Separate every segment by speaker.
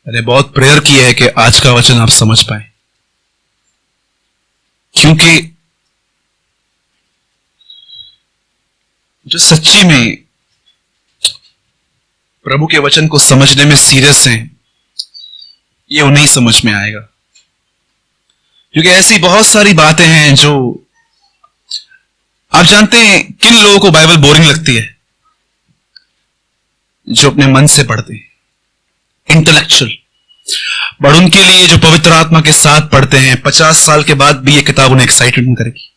Speaker 1: मैंने बहुत प्रेयर की है कि आज का वचन आप समझ पाए, क्योंकि जो सच्ची में प्रभु के वचन को समझने में सीरियस हैं, ये उन्हें समझ में आएगा। क्योंकि ऐसी बहुत सारी बातें हैं जो आप जानते हैं, किन लोगों को बाइबल बोरिंग लगती है? जो अपने मन से पढ़ते हैं, इंटेलेक्चुअल। बट उनके लिए जो पवित्र आत्मा के साथ पढ़ते हैं, 50 साल के बाद भी ये किताब उन्हें एक्साइटेड नहीं करेगी।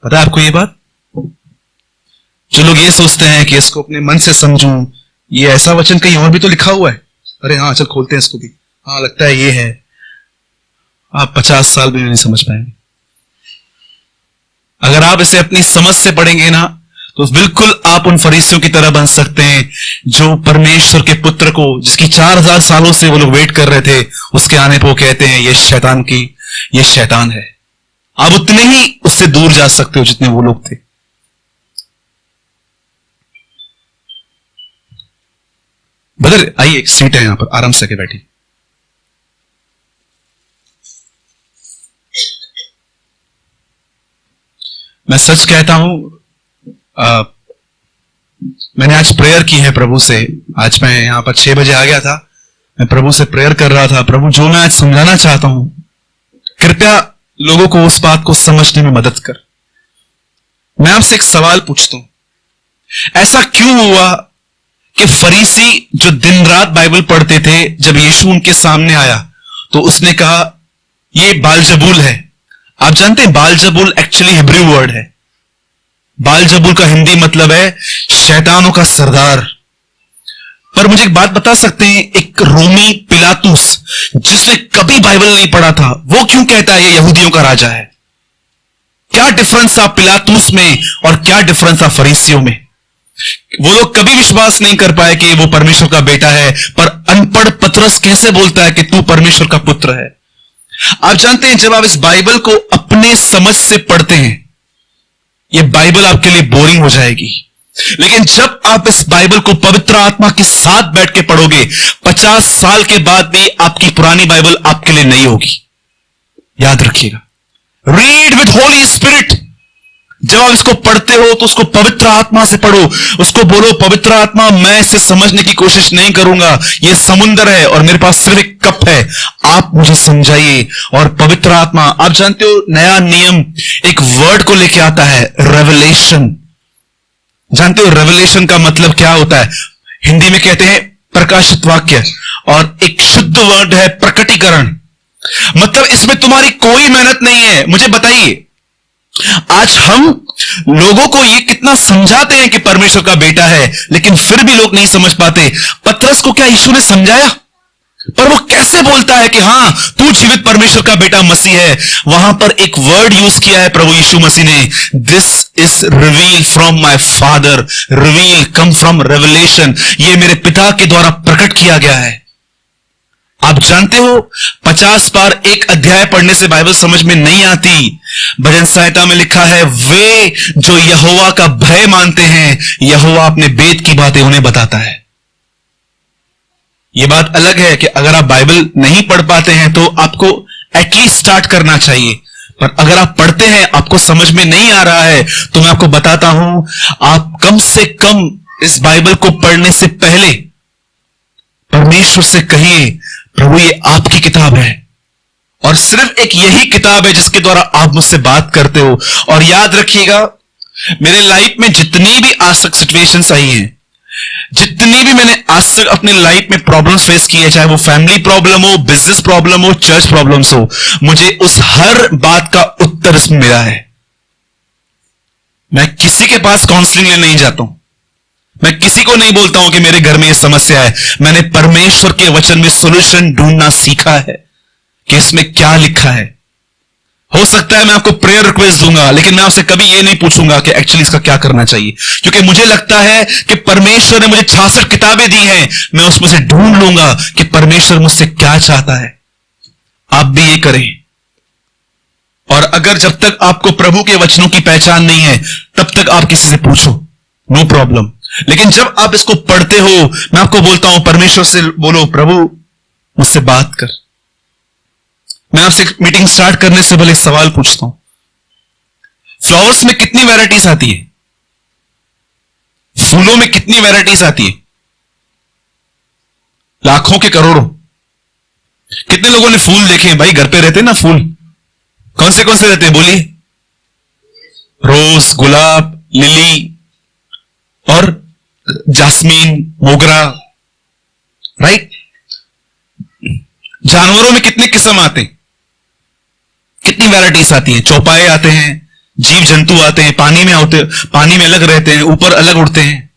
Speaker 1: पता है आपको ये बात? जो लोग ये सोचते हैं कि इसको अपने मन से समझूं, ये ऐसा वचन कहीं और भी तो लिखा हुआ है, अरे हाँ चल खोलते हैं इसको भी, हाँ लगता है ये है, आप 50 साल भी नहीं समझ पाएंगे। अगर आप इसे अपनी समझ से पढ़ेंगे ना, तो बिल्कुल आप उन फरीसियों की तरह बन सकते हैं जो परमेश्वर के पुत्र को, जिसकी 4000 सालों से वो लोग वेट कर रहे थे, उसके आने पर वो कहते हैं ये शैतान है। आप उतने ही उससे दूर जा सकते हो जितने वो लोग थे। ब्रदर आइए, एक सीट है यहां पर, आराम से बैठिए। मैं सच कहता हूं, मैंने आज प्रेयर की है प्रभु से। आज मैं यहां पर 6 बजे आ गया था, मैं प्रभु से प्रेयर कर रहा था, प्रभु जो मैं आज समझाना चाहता हूं, कृपया लोगों को उस बात को समझने में मदद कर। मैं आपसे एक सवाल पूछता हूं, ऐसा क्यों हुआ कि फरीसी जो दिन रात बाइबल पढ़ते थे, जब यीशु उनके सामने आया तो उसने कहा ये बालजबूल है। आप जानते हैं बालजबूल एक्चुअली हिब्रू वर्ड है। बालजबूल का हिंदी मतलब है शैतानों का सरदार। पर मुझे एक बात बता सकते हैं, एक रोमी पिलातुस जिसने कभी बाइबल नहीं पढ़ा था, वो क्यों कहता है ये यहूदियों का राजा है? क्या डिफरेंस था पिलातुस में और क्या डिफरेंस था फरीसियों में? वो लोग कभी विश्वास नहीं कर पाए कि वो परमेश्वर का बेटा है, पर अनपढ़ पतरस कैसे बोलता है कि तू परमेश्वर का पुत्र है? आप जानते हैं, जब आप इस बाइबल को अपने समझ से पढ़ते हैं, ये बाइबल आपके लिए बोरिंग हो जाएगी। लेकिन जब आप इस बाइबल को पवित्र आत्मा के साथ बैठ के पढ़ोगे, 50 साल के बाद भी आपकी पुरानी बाइबल आपके लिए नई होगी। याद रखिएगा, रीड विद होली स्पिरिट। जब आप इसको पढ़ते हो तो उसको पवित्र आत्मा से पढ़ो, उसको बोलो पवित्र आत्मा, मैं इसे समझने की कोशिश नहीं करूंगा, ये समुंदर है और मेरे पास सिर्फ एक कप है, आप मुझे समझाइए। और पवित्र आत्मा, आप जानते हो नया नियम एक वर्ड को लेके आता है, रेवलेशन। जानते हो रेवलेशन का मतलब क्या होता है? हिंदी में कहते हैं प्रकाशित वाक्य, और एक शुद्ध वर्ड है प्रकटीकरण। मतलब इसमें तुम्हारी कोई मेहनत नहीं है। मुझे बताइए, आज हम लोगों को ये कितना समझाते हैं कि परमेश्वर का बेटा है, लेकिन फिर भी लोग नहीं समझ पाते। पतरस को क्या यीशु ने समझाया? पर वो कैसे बोलता है कि हां तू जीवित परमेश्वर का बेटा मसीह है? वहां पर एक वर्ड यूज किया है प्रभु यीशु मसीह ने, this is reveal from my father. Reveal come from revelation, ये मेरे पिता के द्वारा प्रकट किया गया है। आप जानते हो 50 बार एक अध्याय पढ़ने से बाइबल समझ में नहीं आती। भजन संहिता में लिखा है, वे जो यहोवा का भय मानते हैं, यहोवा अपने वेद की बातें उन्हें बताता है। यह बात अलग है कि अगर आप बाइबल नहीं पढ़ पाते हैं तो आपको एटलीस्ट स्टार्ट करना चाहिए। पर अगर आप पढ़ते हैं, आपको समझ में नहीं आ रहा है, तो मैं आपको बताता हूं, आप कम से कम इस बाइबल को पढ़ने से पहले परमेश्वर से कहिए, प्रभु ये आपकी किताब है, और सिर्फ एक यही किताब है जिसके द्वारा आप मुझसे बात करते हो। और याद रखिएगा, मेरे लाइफ में जितनी भी आज तक सिचुएशंस आई हैं, जितनी भी मैंने आज तक अपने लाइफ में प्रॉब्लम्स फेस की है, चाहे वो फैमिली प्रॉब्लम हो, बिजनेस प्रॉब्लम हो, चर्च प्रॉब्लम्स हो, मुझे उस हर बात का उत्तर इसमें मिला है। मैं किसी के पास काउंसलिंग लेने नहीं जाता हूं, मैं किसी को नहीं बोलता हूं कि मेरे घर में यह समस्या है। मैंने परमेश्वर के वचन में सॉल्यूशन ढूंढना सीखा है कि इसमें क्या लिखा है। हो सकता है मैं आपको प्रेयर रिक्वेस्ट दूंगा, लेकिन मैं आपसे कभी यह नहीं पूछूंगा कि एक्चुअली इसका क्या करना चाहिए, क्योंकि मुझे लगता है कि परमेश्वर ने मुझे 66 किताबें दी हैं, मैं उसमें से ढूंढ लूंगा कि परमेश्वर मुझसे क्या चाहता है। आप भी ये करें। और अगर जब तक आपको प्रभु के वचनों की पहचान नहीं है, तब तक आप किसी से पूछो, नो प्रॉब्लम। लेकिन जब आप इसको पढ़ते हो, मैं आपको बोलता हूं परमेश्वर से बोलो, प्रभु मुझसे बात कर। मैं आपसे मीटिंग स्टार्ट करने से पहले एक सवाल पूछता हूं, फ्लावर्स में कितनी वैरायटीज आती है? फूलों में कितनी वैरायटीज आती है? लाखों के करोड़ों। कितने लोगों ने फूल देखे हैं भाई? घर पे रहते हैं ना फूल, कौन से रहते हैं बोलिए? रोज, गुलाब, लिली और जास्मीन, मोगरा, राइट? जानवरों में कितने किस्म आते हैं? कितनी वैरायटीज आती हैं? चौपाए आते हैं, जीव जंतु आते हैं, पानी में अलग रहते हैं, ऊपर अलग उड़ते हैं।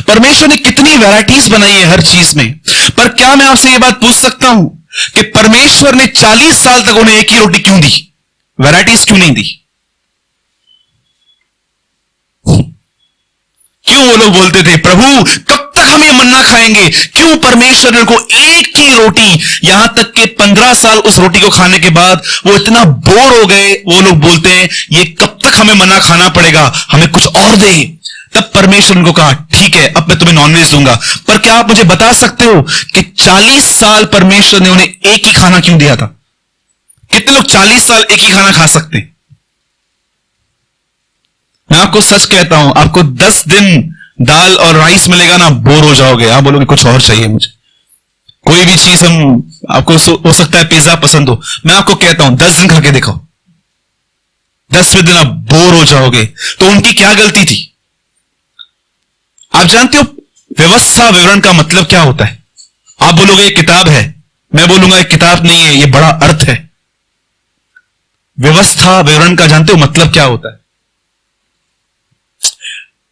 Speaker 1: परमेश्वर ने कितनी वैरायटीज बनाई है हर चीज में। पर क्या मैं आपसे यह बात पूछ सकता हूं कि परमेश्वर ने 40 साल तक उन्हें एक ही रोटी क्यों दी? वैरायटीज क्यों नहीं दी? क्यों वो लोग बोलते थे, प्रभु कब तक हम ये मन्ना खाएंगे? क्यों परमेश्वर ने उनको एक ही रोटी, यहां तक कि 15 साल उस रोटी को खाने के बाद वो इतना बोर हो गए, वो लोग बोलते हैं ये कब तक हमें मन्ना खाना पड़ेगा, हमें कुछ और दे। तब परमेश्वर उनको कहा, ठीक है अब मैं तुम्हें नॉनवेज दूंगा। पर क्या आप मुझे बता सकते हो कि 40 साल परमेश्वर ने उन्हें एक ही खाना क्यों दिया था? कितने लोग 40 साल एक ही खाना खा सकते हैं? मैं आपको सच कहता हूं, आपको 10 दिन दाल और राइस मिलेगा ना, बोर हो जाओगे। आप बोलोगे कुछ और चाहिए मुझे। कोई भी चीज आपको हो सकता है पिज्जा पसंद हो, मैं आपको कहता हूं 10 दिन खा के देखो, 10वें दिन आप बोर हो जाओगे। तो उनकी क्या गलती थी? आप जानते हो व्यवस्था विवरण का मतलब क्या होता है? आप बोलोगे ये किताब है, मैं बोलूंगा ये किताब नहीं है, ये बड़ा अर्थ है। व्यवस्था विवरण का जानते हो मतलब क्या होता है?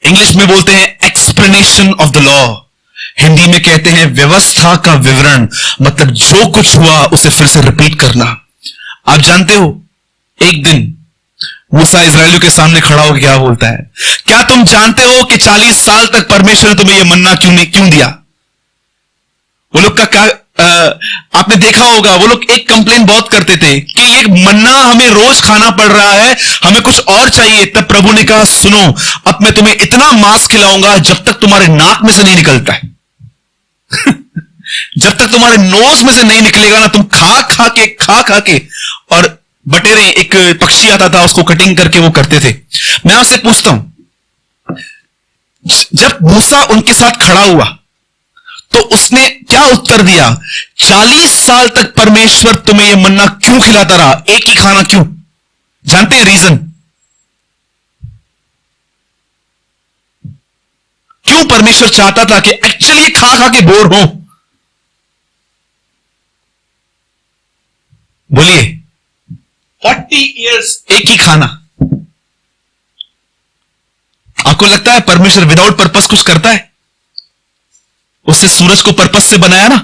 Speaker 1: इंग्लिश में बोलते हैं explanation of the law, Hindi में कहते हैं व्यवस्था का विवरण। मतलब जो कुछ हुआ उसे फिर से रिपीट करना। आप जानते हो एक दिन मूसा इस्राएलियों के सामने खड़ा होकर क्या बोलता है? क्या तुम जानते हो कि 40 साल तक परमेश्वर ने तुम्हें यह मन्ना क्यों दिया? वो लोग का क्या आपने देखा होगा, वो लोग एक कंप्लेन बहुत करते थे कि ये मन्ना हमें रोज खाना पड़ रहा है, हमें कुछ और चाहिए। तब प्रभु ने कहा, सुनो अब मैं तुम्हें इतना मांस खिलाऊंगा जब तक तुम्हारे नाक में से नहीं निकलता है जब तक तुम्हारे नोज में से नहीं निकलेगा ना, तुम खा के। और बटेरे, एक पक्षी आता था, उसको कटिंग करके वो करते थे। मैं आपसे पूछता हूं, जब मूसा उनके साथ खड़ा हुआ तो उसने क्या उत्तर दिया? 40 साल तक परमेश्वर तुम्हें यह मन्ना क्यों खिलाता रहा, एक ही खाना क्यों? जानते हैं रीजन? क्यों परमेश्वर चाहता था कि एक्चुअली खा के बोर हो? बोलिए। 40 इयर्स एक ही खाना। आपको लगता है परमेश्वर विदाउट पर्पस कुछ करता है? उसने सूरज को पर्पस से बनाया ना।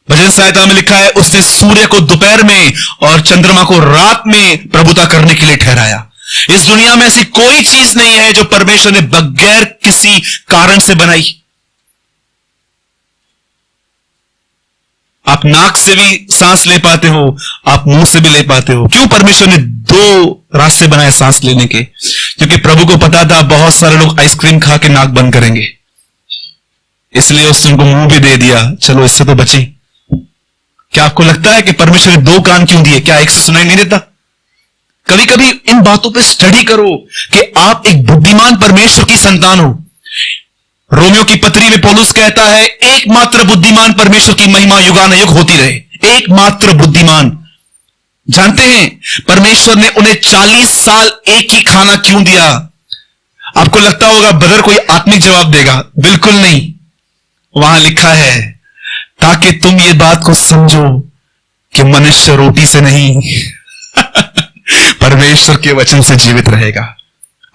Speaker 1: भजन संहिता में लिखा है, उसने सूर्य को दोपहर में और चंद्रमा को रात में प्रभुता करने के लिए ठहराया। इस दुनिया में ऐसी कोई चीज नहीं है जो परमेश्वर ने बगैर किसी कारण से बनाई। आप नाक से भी सांस ले पाते हो, आप मुंह से भी ले पाते हो। क्यों परमेश्वर ने 2 रास्ते बनाए सांस लेने के? क्योंकि प्रभु को पता था बहुत सारे लोग आइसक्रीम खा के नाक बंद करेंगे, इसलिए उसने उनको मुंह भी दे दिया, चलो इससे तो बचे। क्या आपको लगता है कि परमेश्वर ने 2 कान क्यों दिए? क्या एक से सुनाई नहीं देता? कभी कभी इन बातों पे स्टडी करो कि आप एक बुद्धिमान परमेश्वर की संतान हो। रोमियो की पत्री में पौलुस कहता है, एकमात्र बुद्धिमान परमेश्वर की महिमा युगानुयुग होती रहे। एकमात्र बुद्धिमान। जानते हैं परमेश्वर ने उन्हें 40 साल एक ही खाना क्यों दिया? आपको लगता होगा ब्रदर कोई आत्मिक जवाब देगा, बिल्कुल नहीं। वहां लिखा है ताकि तुम ये बात को समझो कि मनुष्य रोटी से नहीं परमेश्वर के वचन से जीवित रहेगा।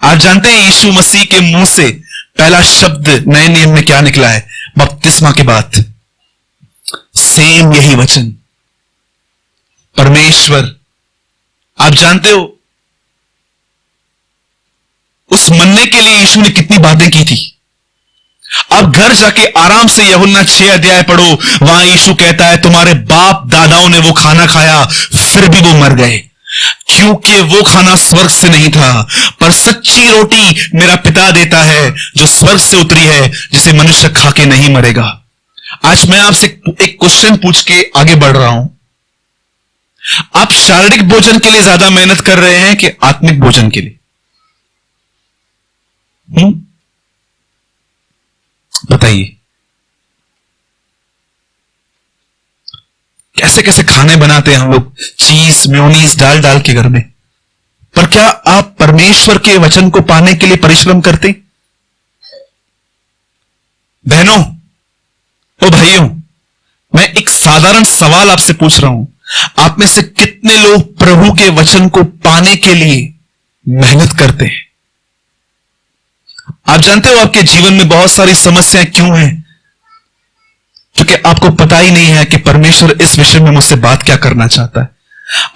Speaker 1: आप जानते हैं यीशु मसीह के मुंह से पहला शब्द नए नियम में क्या निकला है? बपतिस्मा के बाद सेम यही वचन, परमेश्वर। आप जानते हो उस मन्ने के लिए यीशु ने कितनी बातें की थी। अब घर जाके आराम से यूहन्ना 6 अध्याय पढ़ो, वहां यीशु कहता है तुम्हारे बाप दादाओं ने वो खाना खाया फिर भी वो मर गए, क्योंकि वो खाना स्वर्ग से नहीं था, पर सच्ची रोटी मेरा पिता देता है जो स्वर्ग से उतरी है, जिसे मनुष्य खा के नहीं मरेगा। आज मैं आपसे एक क्वेश्चन पूछ के आगे बढ़ रहा हूं। आप शारीरिक भोजन के लिए ज्यादा मेहनत कर रहे हैं कि आत्मिक भोजन के लिए? बताइए। कैसे कैसे खाने बनाते हैं हम लोग, चीज मेयोनीज डाल डाल के घर में, पर क्या आप परमेश्वर के वचन को पाने के लिए परिश्रम करते? बहनों, ओ भाइयों, मैं एक साधारण सवाल आपसे पूछ रहा हूं। आप में से कितने लोग प्रभु के वचन को पाने के लिए मेहनत करते हैं? आप जानते हो आपके जीवन में बहुत सारी समस्याएं क्यों हैं? क्योंकि आपको पता ही नहीं है कि परमेश्वर इस विषय में मुझसे बात क्या करना चाहता है।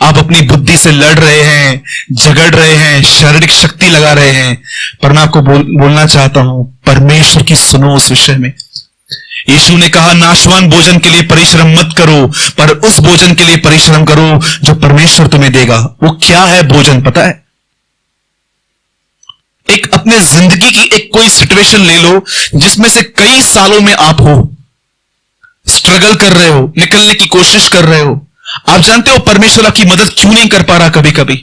Speaker 1: आप अपनी बुद्धि से लड़ रहे हैं, झगड़ रहे हैं, शारीरिक शक्ति लगा रहे हैं, पर मैं आपको बोलना चाहता हूं, परमेश्वर की सुनो उस विषय में। यीशु ने कहा, नाशवान भोजन के लिए परिश्रम मत करो, पर उस भोजन के लिए परिश्रम करो जो परमेश्वर तुम्हें देगा। वो क्या है भोजन पता है? एक अपने जिंदगी की एक कोई सिचुएशन ले लो जिसमें से कई सालों में आप हो, स्ट्रगल कर रहे हो, निकलने की कोशिश कर रहे हो। आप जानते हो परमेश्वर आपकी मदद क्यों नहीं कर पा रहा? कभी कभी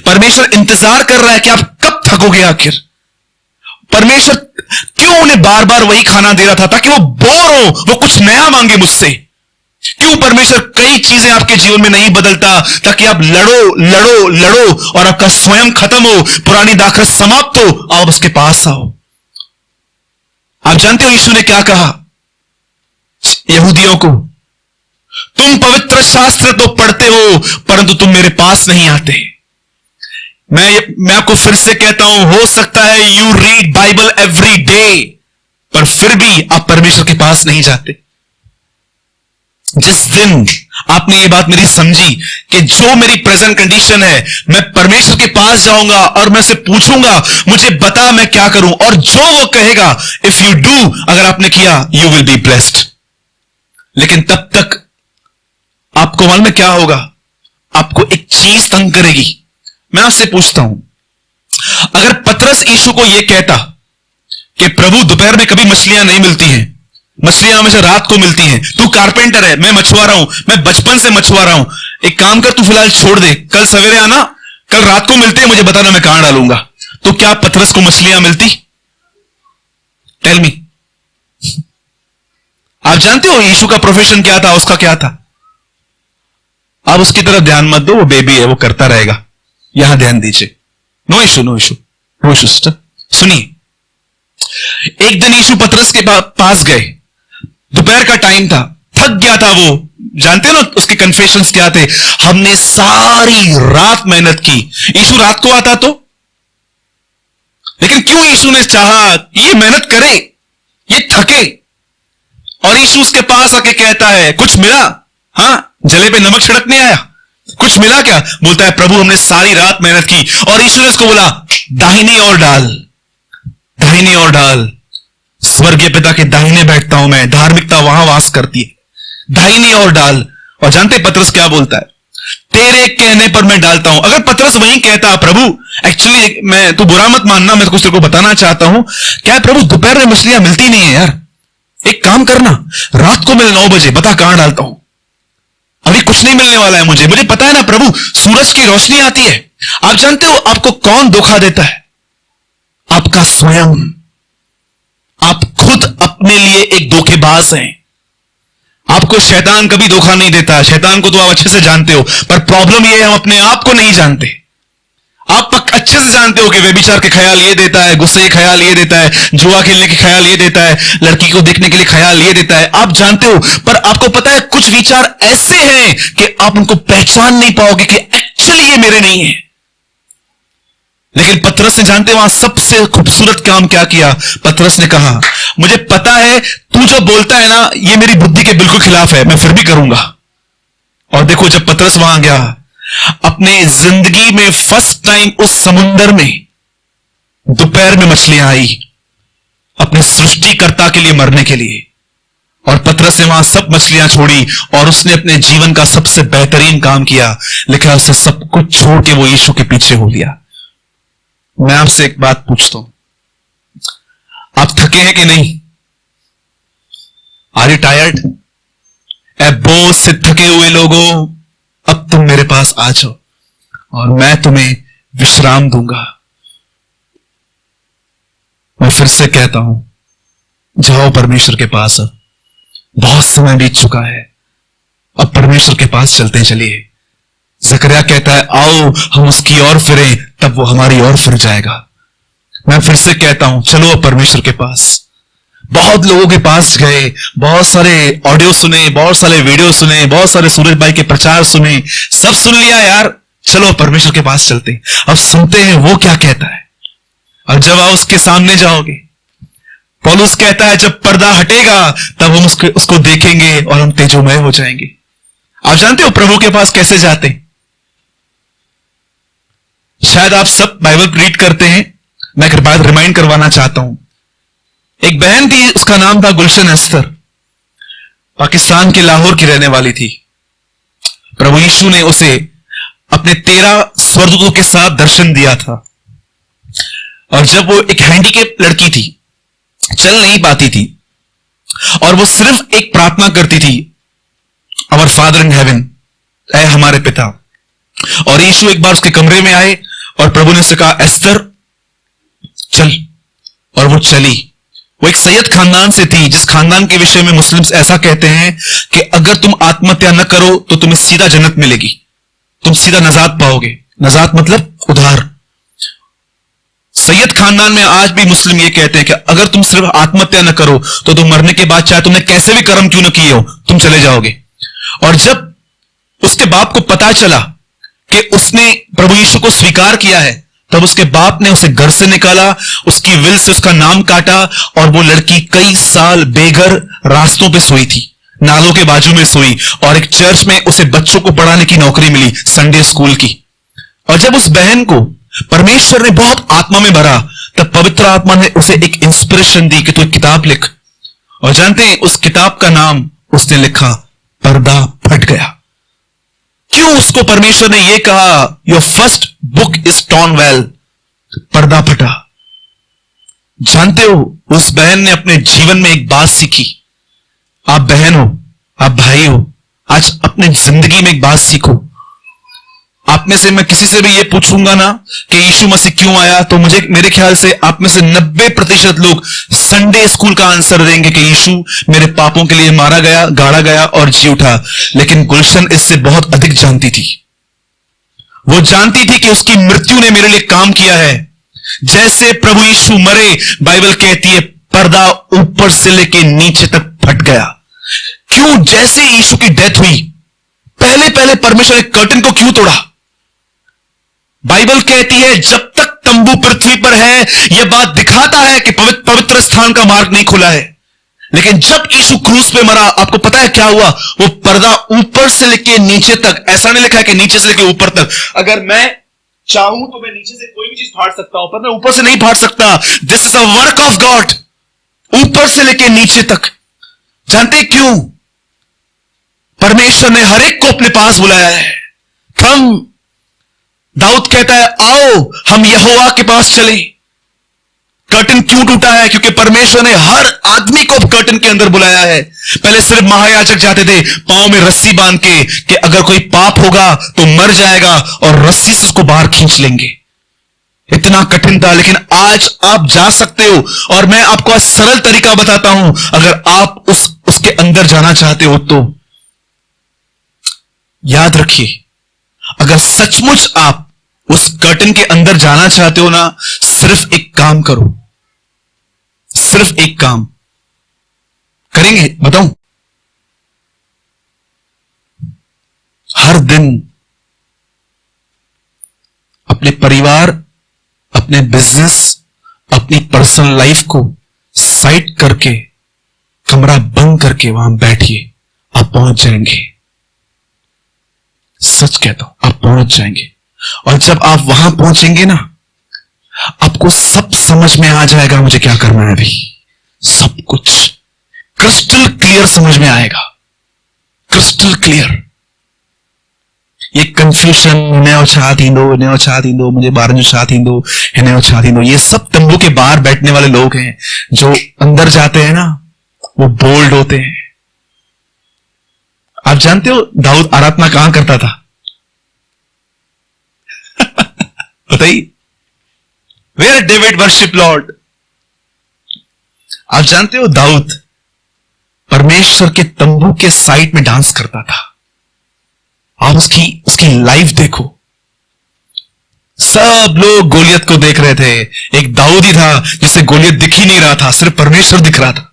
Speaker 1: परमेश्वर इंतजार कर रहा है कि आप कब थकोगे आखिर। परमेश्वर क्यों उन्हें बार बार वही खाना दे रहा था? ताकि वो बोर हो, वो कुछ नया मांगे मुझसे। क्यों परमेश्वर कई चीजें आपके जीवन में नहीं बदलता? ताकि आप लड़ो लड़ो लड़ो और आपका स्वयं खत्म हो, पुरानी दाखरस समाप्त हो, आप उसके पास आओ। आप जानते हो यीशु ने क्या कहा यहूदियों को? तुम पवित्र शास्त्र तो पढ़ते हो, परंतु तुम मेरे पास नहीं आते। मैं आपको फिर से कहता हूं, हो सकता है you read Bible every day, पर फिर भी आप परमेश्वर के पास नहीं जाते। जिस दिन आपने ये बात मेरी समझी कि जो मेरी प्रेजेंट कंडीशन है, मैं परमेश्वर के पास जाऊंगा और मैं उसे पूछूंगा, मुझे बता मैं क्या करूं, और जो वो कहेगा, इफ यू डू, अगर आपने किया, यू विल बी ब्लेस्ड। लेकिन तब तक आपको मालूम है क्या होगा? आपको एक चीज तंग करेगी। मैं आपसे पूछता हूं, अगर पतरस यीशु को यह कहता कि प्रभु दोपहर में कभी मछलियां नहीं मिलती हैं, मछलियां हमेशा रात को मिलती हैं, तू कारपेंटर है, मैं मछुआरा हूं, मैं बचपन से मछुआरा हूं, एक काम कर, तू फिलहाल छोड़ दे, कल सवेरे आना, कल रात को मिलते हैं, मुझे बताना मैं कहां डालूंगा। तो क्या पतरस को मछलियां मिलती? Tell me. आप जानते हो यीशु का प्रोफेशन क्या था, उसका क्या था? आप उसकी तरफ ध्यान मत दो, वो बेबी है, वो करता रहेगा। यहां ध्यान दीजिए। No issue no issue no issue sister, सुनिए। एक दिन यीशु पतरस के पास गए, दोपहर का टाइम था, थक गया था वो। जानते हो ना उसके कन्फेशंस क्या थे? हमने सारी रात मेहनत की। यीशु रात को आता तो, लेकिन क्यों यीशु ने चाहा ये मेहनत करे, ये थके, और यीशु उसके पास आके कहता है, कुछ मिला? हां, जले पे नमक छिड़कने आया, कुछ मिला क्या? बोलता है, प्रभु हमने सारी रात मेहनत की। और यीशु ने उसको बोला, दाहिनी ओर डाल, दाहिनी ओर डाल, स्वर्गीय पिता के दाहिने बैठता हूं मैं, धार्मिकता वहां वास करती है, दाहिनी ओर डाल। और जानते पतरस क्या बोलता है? तेरे कहने पर मैं डालता हूं। अगर पतरस वहीं कहता, प्रभु एक्चुअली मैं, तू बुरा मत मानना, मैं कुछ तेरे को बताना चाहता हूं, क्या है प्रभु, दोपहर में मछलियां मिलती नहीं है यार, एक काम करना, रात को मैं 9 बजे बता कहां डालता हूं, अभी कुछ नहीं मिलने वाला है मुझे पता है ना प्रभु, सूरज की रोशनी आती है। आप जानते हो आपको कौन धोखा देता है? आपका स्वयं। आप खुद अपने लिए एक धोखेबाज हैं। आपको शैतान कभी धोखा नहीं देता, शैतान को तो आप अच्छे से जानते हो, पर प्रॉब्लम यह है हम अपने आप को नहीं जानते। आप अच्छे से जानते हो कि व्यभिचार के ख्याल ये देता है, गुस्से के ख्याल ये देता है, जुआ खेलने के ख्याल ये देता है, लड़की को देखने के लिए ख्याल ये देता है, आप जानते हो। पर आपको पता है कुछ विचार ऐसे हैं कि आप उनको पहचान नहीं पाओगे कि एक्चुअली ये मेरे नहीं है। लेकिन पतरस ने, जानते वहां सबसे खूबसूरत काम क्या किया? पतरस ने कहा, मुझे पता है तू जो बोलता है ना, ये मेरी बुद्धि के बिल्कुल खिलाफ है, मैं फिर भी करूंगा। और देखो जब पतरस वहां गया, अपने जिंदगी में फर्स्ट टाइम उस समुंदर में दोपहर में मछलियां आई, अपने सृष्टिकर्ता के लिए मरने के लिए। और पतरस ने वहां सब मछलियां छोड़ी और उसने अपने जीवन का सबसे बेहतरीन काम किया, लिखा उसने सब कुछ छोड़ के वो यीशु के पीछे हो लिया। मैं आपसे एक बात पूछता हूं, आप थके हैं कि नहीं? आर यू टायर्ड, ए बोझ से थके हुए लोगों, अब तुम मेरे पास आ जाओ और मैं तुम्हें विश्राम दूंगा। मैं फिर से कहता हूं, जाओ परमेश्वर के पास। अब बहुत समय बीत चुका है, अब परमेश्वर के पास चलते हैं। चलिए, जकरिया कहता है आओ हम उसकी ओर फिरें, तब वो हमारी ओर फिर जाएगा। मैं फिर से कहता हूं, चलो अब परमेश्वर के पास। बहुत लोगों के पास गए, बहुत सारे ऑडियो सुने, बहुत सारे वीडियो सुने, बहुत सारे सूरज भाई के प्रचार सुने, सब सुन लिया यार, चलो परमेश्वर के पास चलते हैं। अब सुनते हैं वो क्या कहता है। और जब आप उसके सामने जाओगे, पौलुस कहता है जब पर्दा हटेगा तब हम उसको देखेंगे और हम तेजोमय हो जाएंगे। आप जानते हो प्रभु के पास कैसे जाते हैं? शायद आप सब बाइबल रीड करते हैं, मैं एक बात रिमाइंड करवाना चाहता हूं। एक बहन थी, उसका नाम था गुलशन अस्तर, पाकिस्तान के लाहौर की रहने वाली थी। प्रभु यीशु ने उसे अपने 13 स्वर्गदूतों के साथ दर्शन दिया था। और जब वो एक हैंडीकेप लड़की थी, चल नहीं पाती थी, और वो सिर्फ एक प्रार्थना करती थी, आवर फादर इन हेवन, ऐ हमारे पिता। और यीशु एक बार उसके कमरे में आए और प्रभु ने उसे कहा एस्तर चल, और वो चली। वो एक सैयद खानदान से थी, जिस खानदान के विषय में मुस्लिम्स ऐसा कहते हैं कि अगर तुम आत्महत्या न करो तो तुम्हें सीधा जन्नत मिलेगी, तुम सीधा नजात पाओगे। नजात मतलब उद्धार। सैयद खानदान में आज भी मुस्लिम ये कहते हैं कि अगर तुम सिर्फ आत्महत्या न करो तो तुम मरने के बाद चाहे तुमने कैसे भी कर्म क्यों न किए हो, तुम चले जाओगे। और जब उसके बाप को पता चला कि उसने प्रभु यीशु को स्वीकार किया है, तब उसके बाप ने उसे घर से निकाला, उसकी विल से उसका नाम काटा, और वो लड़की कई साल बेघर रास्तों पे सोई थी, नालों के बाजू में सोई, और एक चर्च में उसे बच्चों को पढ़ाने की नौकरी मिली, संडे स्कूल की। और जब उस बहन को परमेश्वर ने बहुत आत्मा में भरा, तब पवित्र आत्मा ने उसे एक इंस्पिरेशन दी कि तू एक किताब लिख। और जानते हैं उस किताब का नाम उसने लिखा, पर्दा फट गया। क्यों उसको परमेश्वर ने यह कहा, your first book is torn well, पर्दा फटा? जानते हो उस बहन ने अपने जीवन में एक बात सीखी। आप बहन हो, आप भाई हो, आज अपने जिंदगी में एक बात सीखो। आप में से मैं किसी से भी ये पूछूंगा ना कि यीशु मसीह क्यों आया, तो मेरे ख्याल से आप में से 90% लोग संडे स्कूल का आंसर देंगे कि यीशु मेरे पापों के लिए मारा गया, गाड़ा गया और जी उठा। लेकिन गुलशन इससे बहुत अधिक जानती थी। वो जानती थी कि उसकी मृत्यु ने मेरे लिए काम किया है। जैसे प्रभु यीशु मरे, बाइबल कहती है पर्दा ऊपर से लेके नीचे तक फट गया। क्यों? जैसे यीशु की डेथ हुई, पहले पहले परमेश्वर ने कर्टन को क्यों तोड़ा? बाइबल कहती है जब तक तंबू पृथ्वी पर है, यह बात दिखाता है कि पवित्र स्थान का मार्ग नहीं खुला है। लेकिन जब यीशु क्रूस पे मरा, आपको पता है क्या हुआ? वो पर्दा ऊपर से लेके नीचे तक, ऐसा नहीं लिखा है कि नीचे से लेके ऊपर तक। अगर मैं चाहूं तो मैं नीचे से कोई भी चीज फाड़ सकता हूं, पर मैं ऊपर से नहीं फाड़ सकता। This is a work of God, ऊपर से लेके नीचे तक। जानते क्यों? परमेश्वर ने हर एक को अपने पास बुलाया है। कम, दाऊद कहता है आओ हम यहोवा के पास चलें। कर्टन क्यों टूटा है? क्योंकि परमेश्वर ने हर आदमी को कर्टन के अंदर बुलाया है। पहले सिर्फ महायाजक जाते थे पांव में रस्सी बांध के कि अगर कोई पाप होगा तो मर जाएगा, और रस्सी से उसको बाहर खींच लेंगे। इतना कठिन था। लेकिन आज आप जा सकते हो, और मैं आपको आज सरल तरीका बताता हूं। अगर आप उसके अंदर जाना चाहते हो तो याद रखिए, अगर सचमुच आप उस कर्टन के अंदर जाना चाहते हो ना, सिर्फ एक काम करो। सिर्फ एक काम करेंगे, बताऊं? हर दिन अपने परिवार, अपने बिजनेस, अपनी पर्सनल लाइफ को साइड करके, कमरा बंद करके वहां बैठिए। आप पहुंच जाएंगे। सच कहता हूं, आप पहुंच जाएंगे। और जब आप वहां पहुंचेंगे ना, आपको सब समझ में आ जाएगा मुझे क्या करना है अभी। सब कुछ क्रिस्टल क्लियर समझ में आएगा, क्रिस्टल क्लियर। ये कंफ्यूजन, इन्हें छा थींदो, मुझे बारन जो छा थींदो, इन्हें छा थींदो, ये सब तंबू के बाहर बैठने वाले लोग हैं। जो अंदर जाते हैं ना, वो बोल्ड होते हैं, आप जानते हो दाऊद आराधना कहां करता था? बताइए, वेयर डेविड वर्शिप लॉर्ड। आप जानते हो दाऊद परमेश्वर के तंबू के साइड में डांस करता था। आप उसकी लाइफ देखो। सब लोग गोलियत को देख रहे थे, एक दाऊद ही था जिसे गोलियत दिख ही नहीं रहा था, सिर्फ परमेश्वर दिख रहा था।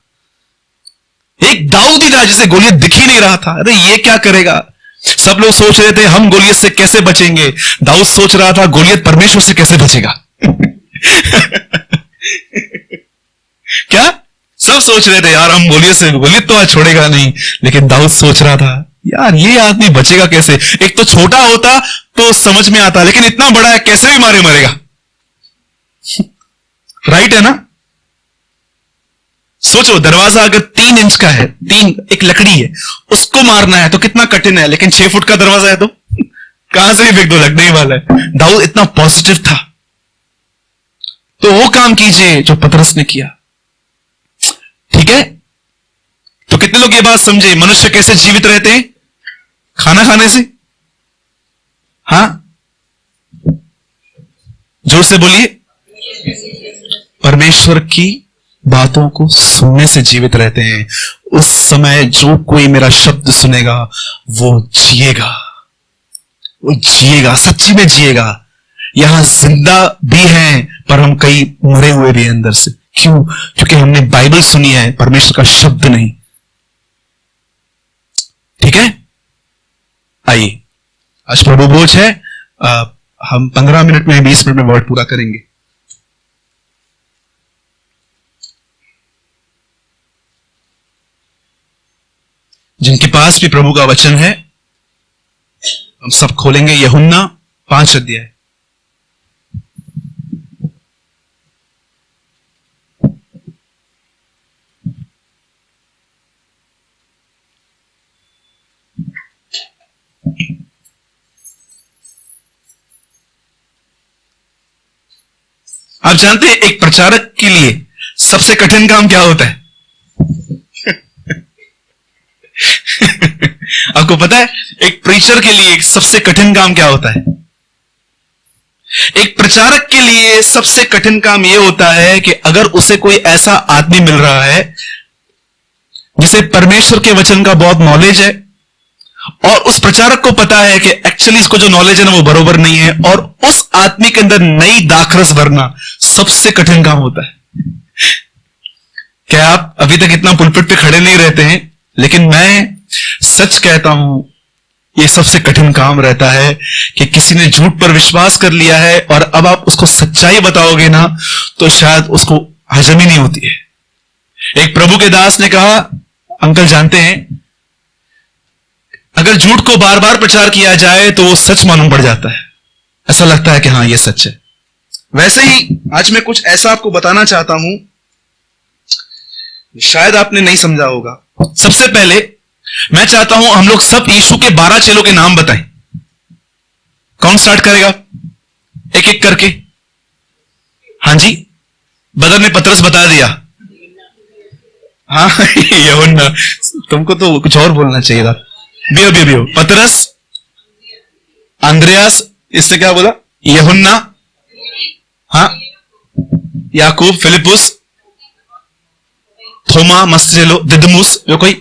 Speaker 1: एक दाऊद ही था जिसे गोलियत दिख ही नहीं रहा था। अरे ये क्या करेगा? सब लोग सोच रहे थे हम गोलियत से कैसे बचेंगे। दाऊद सोच रहा था गोलियत परमेश्वर से कैसे बचेगा। क्या सब सोच रहे थे यार हम गोलियत तो आज छोड़ेगा नहीं, लेकिन दाऊद सोच रहा था यार ये आदमी बचेगा कैसे। एक तो छोटा होता तो समझ में आता, लेकिन इतना बड़ा है कैसे भी मरेगा। राइट है ना? सोचो, दरवाजा अगर 3 इंच का है, एक लकड़ी है, उसको मारना है तो कितना कठिन है, लेकिन 6 फुट का दरवाजा है तो कहां से भी फेंक दो, लगने ही वाला है। दाऊद इतना पॉजिटिव था। तो वो काम कीजिए जो पतरस ने किया। ठीक है? तो कितने लोग ये बात समझे? मनुष्य कैसे जीवित रहते हैं? खाना खाने से। हां, जोर से बोलिए। परमेश्वर की बातों को सुनने से जीवित रहते हैं। उस समय जो कोई मेरा शब्द सुनेगा वो जिएगा, सच्ची में जिएगा। यहां जिंदा भी हैं पर हम कई मरे हुए भी हैं अंदर से। क्यों? क्योंकि हमने बाइबल सुनी है, परमेश्वर का शब्द नहीं। ठीक है? आइए, आज प्रभु भोज है। हम 15 मिनट में 20 मिनट में वर्ड पूरा करेंगे। जिनके पास भी प्रभु का वचन है हम सब खोलेंगे यूहन्ना 5 अध्याय। आप जानते हैं एक प्रचारक के लिए सबसे कठिन काम क्या होता है? आपको पता है एक प्रीचर के लिए सबसे कठिन काम क्या होता है? एक प्रचारक के लिए सबसे कठिन काम यह होता है कि अगर उसे कोई ऐसा आदमी मिल रहा है जिसे परमेश्वर के वचन का बहुत नॉलेज है और उस प्रचारक को पता है कि एक्चुअली इसको जो नॉलेज है ना वो बरोबर नहीं है, और उस आदमी के अंदर नई दाखरस भरना सबसे कठिन काम होता है। क्या आप अभी तक इतना पुलपिट पे खड़े नहीं रहते हैं? लेकिन मैं सच कहता हूं ये सबसे कठिन काम रहता है कि किसी ने झूठ पर विश्वास कर लिया है और अब आप उसको सच्चाई बताओगे ना तो शायद उसको हजम ही नहीं होती है। एक प्रभु के दास ने कहा, अंकल जानते हैं अगर झूठ को बार बार प्रचार किया जाए तो वो सच मालूम पड़ जाता है, ऐसा लगता है कि हाँ ये सच है। वैसे ही आज मैं कुछ ऐसा आपको बताना चाहता हूं, शायद आपने नहीं समझा होगा। सबसे पहले मैं चाहता हूं हम लोग सब यीशु के 12 चेलों के नाम बताएं। कौन स्टार्ट करेगा? एक एक करके। हाँ जी, बदर ने पतरस बता दिया। हाँ यूहन्ना, तुमको तो कुछ और बोलना चाहिए था। बियो पतरस, अंद्रयास, इससे क्या बोला? यूहन्ना, हाँ, याकूब, फिलिपुस, थोमा, मस्तेलो, दिदमुस, यो कोई,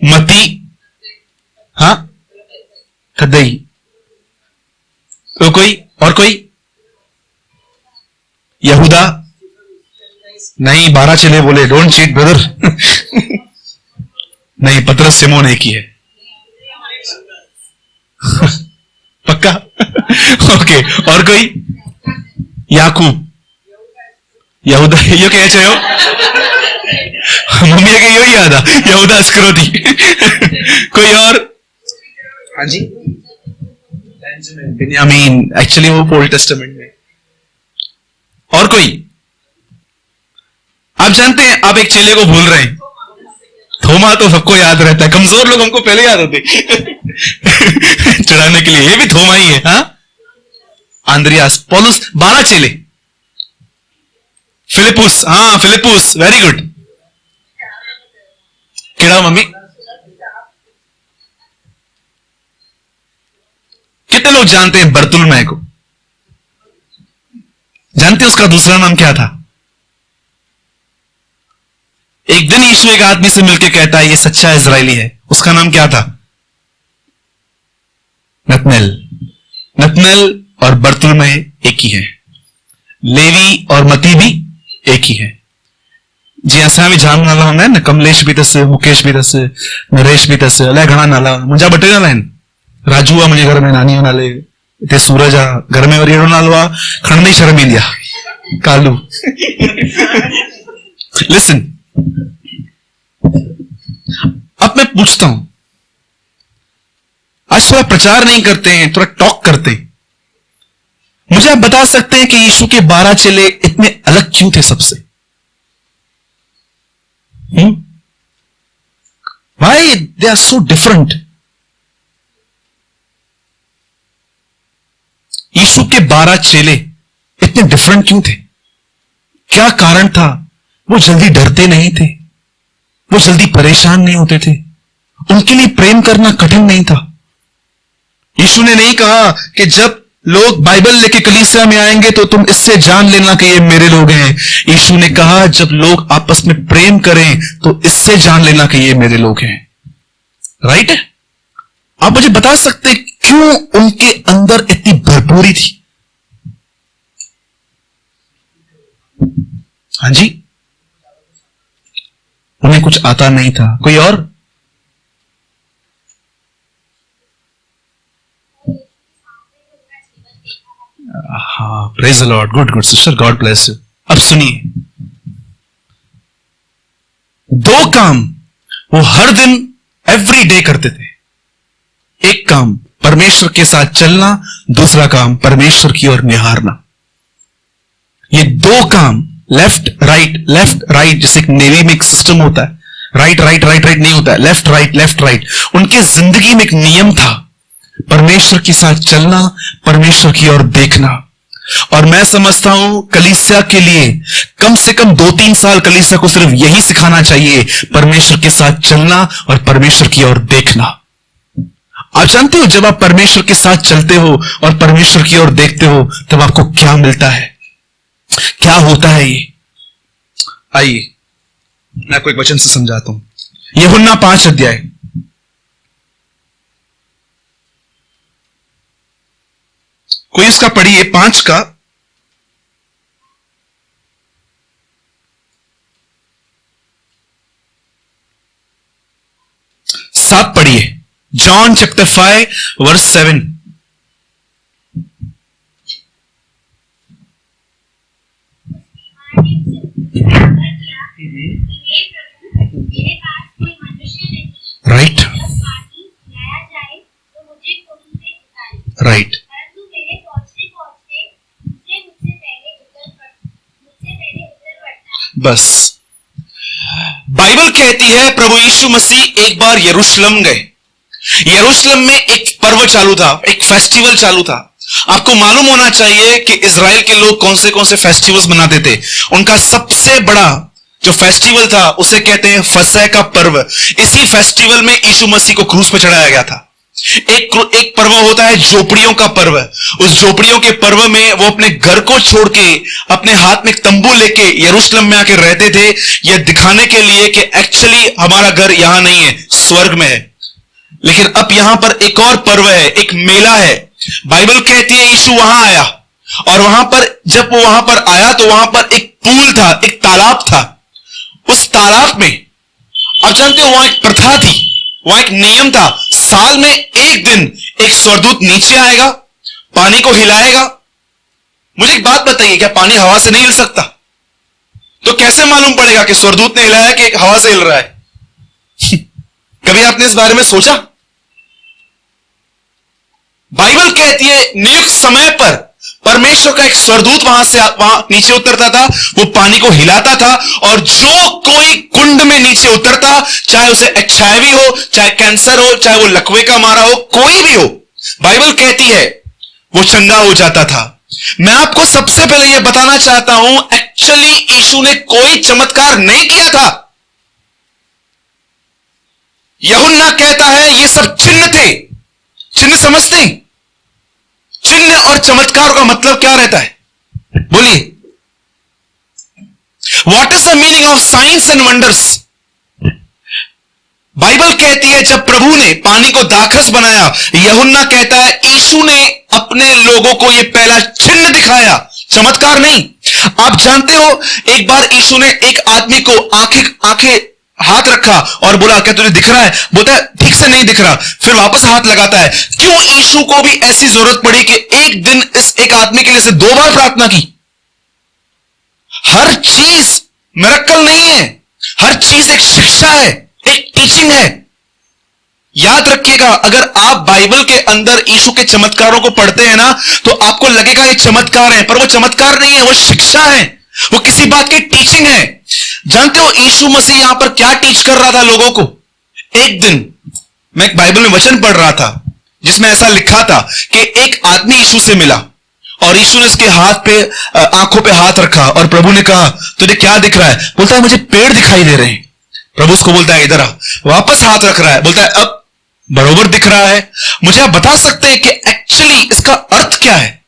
Speaker 1: मती, हाँ, खदई, यो कोई और कोई? यहूदा नहीं, 12 चेले बोले, डोंट चीट ब्रदर। नहीं, पतरस, सिमोन एक ही है। पक्का? ओके, और कोई? याकूब, यहूदा, यो क्या चाहिए? मम्मी के यो याद आ, यहूदा अस्करोती। कोई और? हाँ जी, बिन्यामीन, एक्चुअली वो ओल्ड टेस्टामेंट में। और कोई? आप जानते हैं आप एक चेले को भूल रहे हैं। थोमा तो सबको याद रहता है, कमजोर लोग हमको पहले याद होते चढ़ाने के लिए, ये भी थोमा ही है। हाँ, आंद्रियास, पौलुस, 12 चेले। फिलिपुस, हाँ फिलिपुस, वेरी गुड। केड़ा मम्मी? लोग जानते हैं बर्तुलमै को? जानते हैं उसका दूसरा नाम क्या था? एक दिन यीशु एक आदमी से मिलकर कहता है ये सच्चा इजरायली है। उसका नाम क्या था? नतनेल। नतनेल और बर्तुलमै एक ही है। लेवी और मती भी एक ही है। जी असा भी जाम नाला होंगे ना, कमलेश भी तस, मुकेश भी तस, नरेश भी तस, अलाए घणा नाला मुंहिंजा ॿ टे नाला आहिनि। राजू आहे मुंहिंजे घर में, नानी जो नाले हिते सूरज आहे, घर में वरी अहिड़ो नालो आहे खणण में शर्म ईंदी आहे, कालू। लिसन, अब मैं पूछता हूं, आज थोड़ा प्रचार नहीं करते हैं, थोड़ा टॉक करते हैं। मुझे आप बता सकते हैं कि यीशु के 12 चेले इतने अलग क्यों थे सबसे? Why they are so different? यीशु के 12 चेले इतने डिफरेंट क्यों थे? क्या कारण था? वो जल्दी डरते नहीं थे, वो जल्दी परेशान नहीं होते थे, उनके लिए प्रेम करना कठिन नहीं था। यीशु ने नहीं कहा कि जब लोग बाइबल लेके कलीसिया में आएंगे तो तुम इससे जान लेना कि ये मेरे लोग हैं। यीशु ने कहा जब लोग आपस में प्रेम करें तो इससे जान लेना कि ये मेरे लोग हैं। राइट? आप मुझे बता सकते क्यों उनके अंदर इतनी भरपूरी थी? हाँ जी, उन्हें कुछ आता नहीं था। कोई और? हाँ, praise the Lord, good good sister, God bless you. अब सुनिए, 2 काम वो हर दिन एवरी डे करते थे। एक काम परमेश्वर के साथ चलना, दूसरा काम परमेश्वर की ओर निहारना। ये 2 काम, लेफ्ट राइट, जैसे नेवी में एक सिस्टम होता है, राइट राइट राइट राइट नहीं होता है, लेफ्ट राइट। उनके जिंदगी में एक नियम था, परमेश्वर के साथ चलना, परमेश्वर की ओर देखना। और मैं समझता हूं कलीसिया के लिए कम से कम 2-3 साल कलीसिया को सिर्फ यही सिखाना चाहिए, परमेश्वर के साथ चलना और परमेश्वर की ओर देखना। आप जानते हो जब आप परमेश्वर के साथ चलते हो और परमेश्वर की ओर देखते हो तब आपको क्या मिलता है, क्या होता है? ये आइए मैं आपको एक वचन से समझाता हूं। यूहन्ना 5 अध्याय, कोई उसका पढ़िए, 5 का 7 पढ़िए। John chapter 5 verse 7। Right right. बस बाइबल कहती है प्रभु यीशु मसीह एक बार यरूशलेम गए। यरूशलेम में एक पर्व चालू था, एक फेस्टिवल चालू था। आपको मालूम होना चाहिए कि इजराइल के लोग कौन से फेस्टिवल्स मनाते थे। उनका सबसे बड़ा जो फेस्टिवल था उसे कहते हैं फसह का पर्व। इसी फेस्टिवल में यीशु मसीह को क्रूस पर चढ़ाया गया था। एक पर्व होता है झोपड़ियों का पर्व। उस झोपड़ियों के पर्व में वो अपने घर को छोड़ के अपने हाथ में तंबू लेके यरूशलेम में आके रहते थे, यह दिखाने के लिए कि एक्चुअली हमारा घर यहां नहीं है, स्वर्ग में है। लेकिन अब यहां पर एक और पर्व है, एक मेला है। बाइबल कहती है यीशु वहां आया, और वहां पर जब वो वहां पर आया तो वहां पर एक पूल था, एक तालाब था। उस तालाब में आप जानते हो वहां एक प्रथा थी, वहां एक नियम था। साल में एक दिन एक स्वर्गदूत नीचे आएगा, पानी को हिलाएगा। मुझे एक बात बताइए, क्या पानी हवा से नहीं हिल सकता? तो कैसे मालूम पड़ेगा कि स्वर्गदूत ने हिलाया कि हवा से हिल रहा है? कभी आपने इस बारे में सोचा? बाइबल कहती है नियुक्त समय पर परमेश्वर का एक स्वर्गदूत वहां नीचे उतरता था, वो पानी को हिलाता था, और जो कोई कुंड में नीचे उतरता, चाहे उसे HIV हो, चाहे कैंसर हो, चाहे वो लकवे का मारा हो, कोई भी हो, बाइबल कहती है वो चंगा हो जाता था। मैं आपको सबसे पहले यह बताना चाहता हूं, एक्चुअली यीशु ने कोई चमत्कार नहीं किया था। यूहन्ना कहता है ये सब चिन्ह थे। चिन्ह समझते हैं? और चमत्कार का मतलब क्या रहता है? बोलिए, what is the meaning of science and wonders? Bible कहती है जब प्रभु ने पानी को दाखरस बनाया, यूहन्ना कहता है यीशु ने अपने लोगों को यह पहला चिन्ह दिखाया, चमत्कार नहीं। आप जानते हो, एक बार यीशु ने एक आदमी को आंखें हाथ रखा और बोला क्या तुझे दिख रहा है? बोलता है ठीक से नहीं दिख रहा, फिर वापस हाथ लगाता है। क्यों यीशु को भी ऐसी जरूरत पड़ी कि एक दिन इस एक आदमी के लिए से 2 बार प्रार्थना की? हर चीज मिरेकल नहीं है, हर चीज एक शिक्षा है, एक टीचिंग है। याद रखिएगा, अगर आप बाइबल के अंदर यीशु के चमत्कारों को पढ़ते हैं ना, तो आपको लगेगा ये चमत्कार है, पर वो चमत्कार नहीं है, वो शिक्षा है, वो किसी बात की टीचिंग है। जानते हो यीशु मसीह यहां पर क्या टीच कर रहा था लोगों को? एक दिन मैं एक बाइबल में वचन पढ़ रहा था जिसमें ऐसा लिखा था कि एक आदमी यीशु से मिला और यीशु ने उसके हाथ पे आंखों पे हाथ रखा और प्रभु ने कहा तुझे क्या दिख रहा है? बोलता है मुझे पेड़ दिखाई दे रहे हैं। प्रभु उसको बोलता है इधर आ, वापस हाथ रख रहा है, बोलता है अब बरोबर दिख रहा है। मुझे आप बता सकते हैं कि एक्चुअली इसका अर्थ क्या है?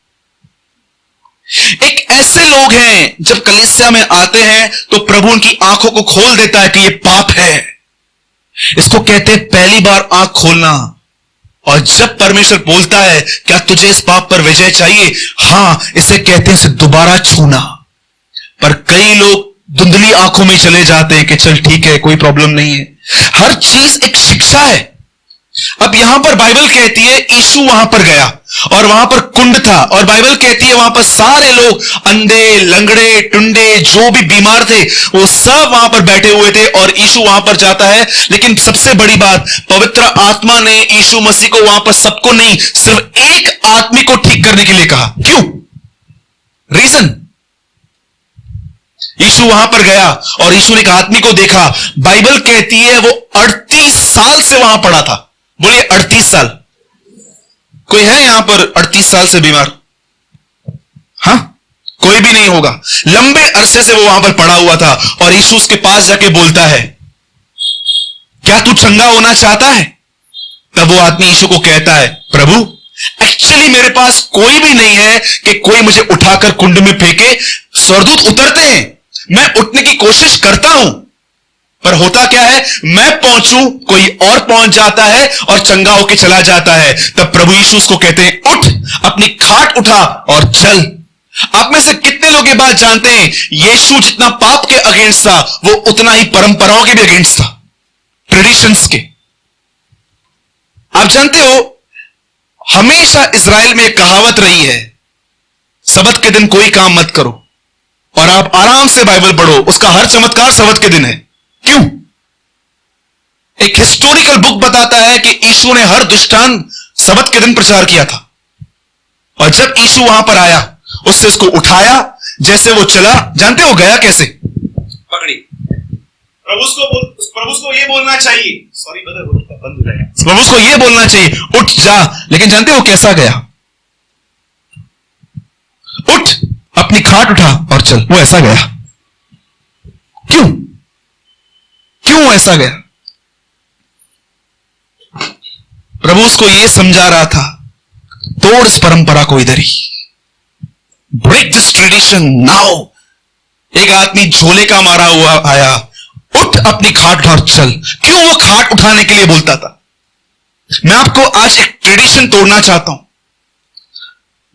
Speaker 1: एक ऐसे लोग हैं जब कलीसिया में आते हैं तो प्रभु उनकी आंखों को खोल देता है कि यह पाप है। इसको कहते हैं पहली बार आंख खोलना। और जब परमेश्वर बोलता है क्या तुझे इस पाप पर विजय चाहिए? हां, इसे कहते हैं इसे दोबारा छूना। पर कई लोग धुंधली आंखों में चले जाते हैं कि चल ठीक है, कोई प्रॉब्लम नहीं है। हर चीज एक शिक्षा है। अब यहां पर बाइबल कहती है यीशु वहां पर गया और वहां पर कुंड था और बाइबल कहती है वहां पर सारे लोग अंधे, लंगड़े, टुंडे, जो भी बीमार थे वो सब वहां पर बैठे हुए थे और यीशु वहां पर जाता है। लेकिन सबसे बड़ी बात, पवित्र आत्मा ने यीशु मसीह को वहां पर सबको नहीं, सिर्फ एक आदमी को ठीक करने के लिए कहा। क्यों? रीजन, यीशु वहां पर गया और यीशु ने एक आदमी को देखा। बाइबल कहती है वो 38 साल से वहां पड़ा था। बोलिए 38 साल। कोई है यहां पर 38 साल से बीमार? हां, कोई भी नहीं होगा। लंबे अरसे से वो वहां पर पड़ा हुआ था और यीशु उसके पास जाके बोलता है क्या तू चंगा होना चाहता है? तब वो आदमी यीशु को कहता है प्रभु एक्चुअली मेरे पास कोई भी नहीं है कि कोई मुझे उठाकर कुंड में फेंके। स्वर्गदूत उतरते हैं, मैं उठने की कोशिश करता हूं, पर होता क्या है, मैं पहुंचूं कोई और पहुंच जाता है और चंगा होके चला जाता है। तब प्रभु यीशु उसको कहते हैं उठ, अपनी खाट उठा और चल। आप में से कितने लोग ये बात जानते हैं, यीशु जितना पाप के अगेंस्ट था वो उतना ही परंपराओं के भी अगेंस्ट था, ट्रेडिशंस के। आप जानते हो हमेशा इजराइल में एक कहावत रही है, सबत के दिन कोई काम मत करो। और आप आराम से बाइबल पढ़ो, उसका हर चमत्कार सबत के दिन है। क्यों? एक हिस्टोरिकल बुक बताता है कि यीशु ने हर दृष्टांत सबत के दिन प्रचार किया था। और जब यीशु वहां पर आया, उससे उसको उठाया, जैसे वो चला, जानते हो गया कैसे? पकड़ी। प्रभु को ये बोलना चाहिए, सॉरी ब्रदर बंद हो जाएगा, प्रभु को ये बोलना चाहिए उठ जा, लेकिन जानते हो कैसा गया? उठ, अपनी खाट उठा और चल। वो ऐसा गया। क्यों? क्यों ऐसा गया? प्रभु उसको यह समझा रहा था, तोड़ इस परंपरा को इधर ही, ब्रेक दिस ट्रेडिशन नाउ। एक आदमी झोले का मारा हुआ आया, उठ अपनी खाट उठा और चल। क्यों वो खाट उठाने के लिए बोलता था? मैं आपको आज एक ट्रेडिशन तोड़ना चाहता हूं।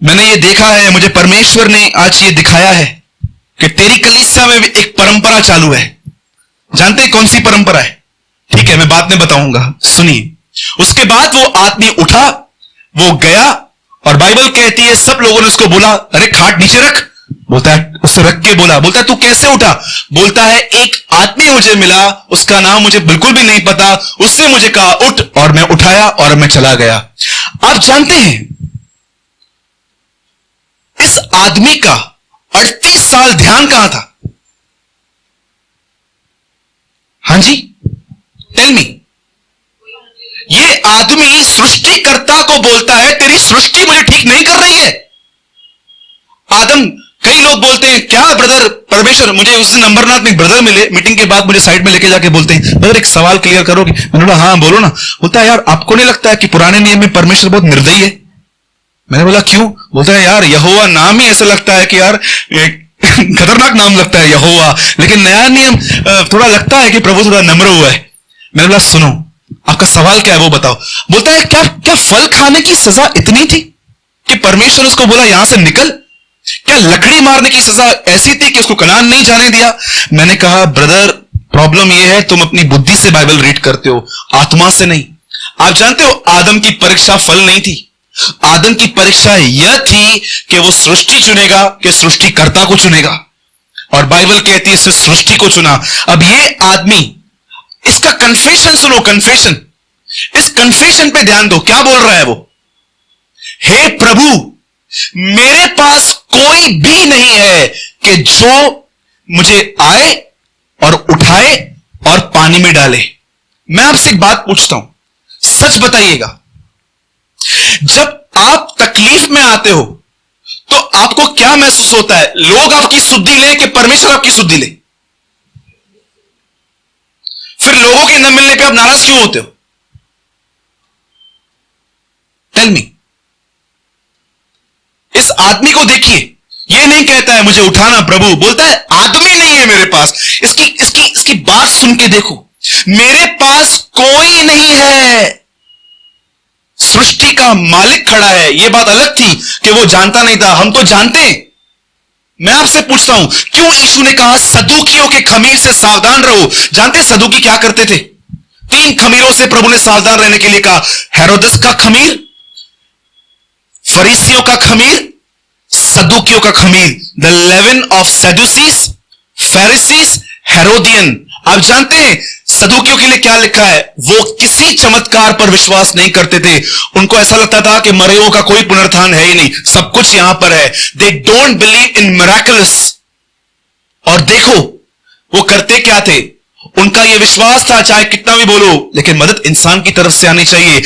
Speaker 1: मैंने ये देखा है, मुझे परमेश्वर ने आज ये दिखाया है कि तेरी कलीसिया में भी एक परंपरा चालू है। जानते हैं कौन सी परंपरा है? ठीक है, मैं बाद में बताऊंगा, सुनिए। उसके बाद वो आदमी उठा, वो गया और बाइबल कहती है सब लोगों ने उसको बोला अरे खाट नीचे रख। बोलता है, उससे रख के बोला, बोलता है तू कैसे उठा? बोलता है एक आदमी मुझे मिला, उसका नाम मुझे बिल्कुल भी नहीं पता, उसने मुझे कहा उठ और मैं उठाया और मैं चला गया। आप जानते हैं इस आदमी का 38 साल ध्यान कहां था? हां जी, टेल मी। ये आदमी सृष्टिकर्ता को बोलता है तेरी सृष्टि मुझे ठीक नहीं कर रही है। आदम, कई लोग बोलते हैं क्या ब्रदर परमेश्वर, मुझे उस दिन अंबरनाथ में ब्रदर मिले, मीटिंग के बाद मुझे साइड में लेके जाके बोलते हैं ब्रदर एक सवाल क्लियर करोगे? मैंने बोला हाँ बोलो ना। बोलता है यार आपको नहीं लगता है कि पुराने नियम में परमेश्वर बहुत निर्दयी है? मैंने बोला क्यों? बोलता है यार यहोवा नाम ही ऐसा लगता है कि यार खतरनाक नाम लगता है यहोवा, लेकिन नया नियम थोड़ा लगता है कि प्रभु थोड़ा नम्र हुआ है। मैंने बोला सुनो, आपका सवाल क्या है वो बताओ। बोलता है क्या क्या फल खाने की सजा इतनी थी कि परमेश्वर उसको बोला यहां से निकल? क्या लकड़ी मारने की सजा ऐसी थी कि उसको कनान नहीं जाने दिया? मैंने कहा ब्रदर, प्रॉब्लम यह है तुम अपनी बुद्धि से बाइबल रीड करते हो, आत्मा से नहीं। आप जानते हो आदम की परीक्षा फल नहीं थी, आदम की परीक्षा यह थी कि वो सृष्टि चुनेगा कि सृष्टिकर्ता को चुनेगा। और बाइबल कहती है इसने सृष्टि को चुना। अब ये आदमी, इसका कन्फेशन सुनो, कन्फेशन, इस कन्फेशन पे ध्यान दो, क्या बोल रहा है वो? हे प्रभु, मेरे पास कोई भी नहीं है कि जो मुझे आए और उठाए और पानी में डाले। मैं आपसे एक बात पूछता हूं, सच बताइएगा, जब आप तकलीफ में आते हो तो आपको क्या महसूस होता है? लोग आपकी सुधि ले कि परमेश्वर आपकी सुधि ले? फिर लोगों के न मिलने पे आप नाराज क्यों होते हो? Tell me. इस आदमी को देखिए, ये नहीं कहता है मुझे उठाना प्रभु, बोलता है आदमी नहीं है मेरे पास। इसकी इसकी इसकी बात सुन के देखो, मेरे पास कोई नहीं है, सृष्टि का मालिक खड़ा है। यह बात अलग थी कि वो जानता नहीं था, हम तो जानते। मैं आपसे पूछता हूं, क्यों यीशु ने कहा सदूकियों के खमीर से सावधान रहो? जानते सदूकी क्या करते थे? 3 खमीरों से प्रभु ने सावधान रहने के लिए कहा। हेरोदस का खमीर, फरीसियों का खमीर, सदूकियों का खमीर। The leaven of Sadducees, Pharisees, Herodian. आप जानते हैं सदूकियों के लिए क्या लिखा है? वो किसी चमत्कार पर विश्वास नहीं करते थे। उनको ऐसा लगता था कि मरे हुओं का कोई पुनरुत्थान है ही नहीं, सब कुछ यहां पर है। They don't believe in miracles. और देखो वो करते क्या थे? उनका यह विश्वास था चाहे कितना भी बोलो, लेकिन मदद इंसान की तरफ से आनी चाहिए।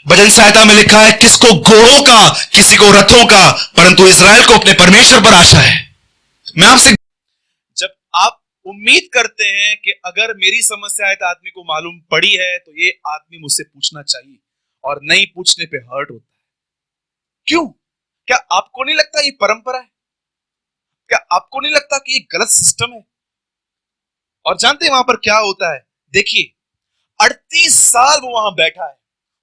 Speaker 1: भजन सहायता में लिखा है, किसको घोड़ों का, किसी को रथों का, परंतु इज़राइल को अपने परमेश्वर पर आशा है। मैं आपसे, जब आप उम्मीद करते हैं कि अगर मेरी समस्या है तो आदमी को मालूम पड़ी है, तो ये आदमी मुझसे पूछना चाहिए, और नहीं पूछने पे हर्ट होता है। क्यों? क्या आपको नहीं लगता ये परंपरा है? क्या आपको नहीं लगता कि ये गलत सिस्टम है? और जानते हैं वहां पर क्या होता है? देखिए 38 साल वो वहां बैठा है,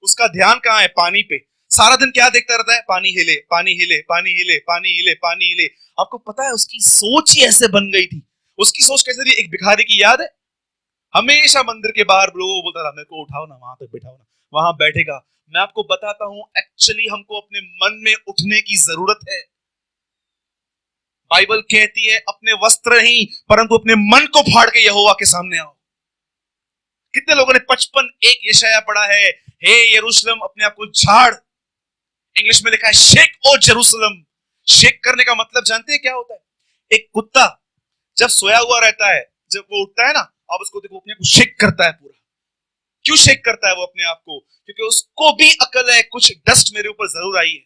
Speaker 1: उसका ध्यान कहां है? पानी पे। सारा दिन क्या देखता रहता है? पानी हिले, पानी हिले, पानी हिले, पानी हिले, पानी हिले। आपको पता है उसकी सोच ही ऐसे बन गई थी। उसकी सोच कैसे थी? एक भिखारी की याद है, हमेशा मंदिर के बाहर लोगों को बोलता था मेरे को उठाओ ना, वहां तक बिठाओ ना, वहां बैठेगा। मैं आपको बताता हूं, एक्चुअली हमको अपने मन में उठने की जरूरत है। बाइबल कहती है अपने वस्त्र नहीं परंतु अपने मन को फाड़ के यहोवा के सामने आओ। कितने लोगों ने 55:1 यशाया पढ़ा है, हे यरूशलेम अपने आप को झाड़। इंग्लिश में लिखा है शेक ओ जेरूशलेम। शेक करने का मतलब जानते हैं क्या होता है? एक कुत्ता जब सोया हुआ रहता है, जब वो उठता है ना, आप उसको देखो अपने आप को शेक करता है पूरा। क्यों शेक करता है वो अपने आप को? क्योंकि उसको भी अकल है कुछ डस्ट मेरे ऊपर जरूर आई है।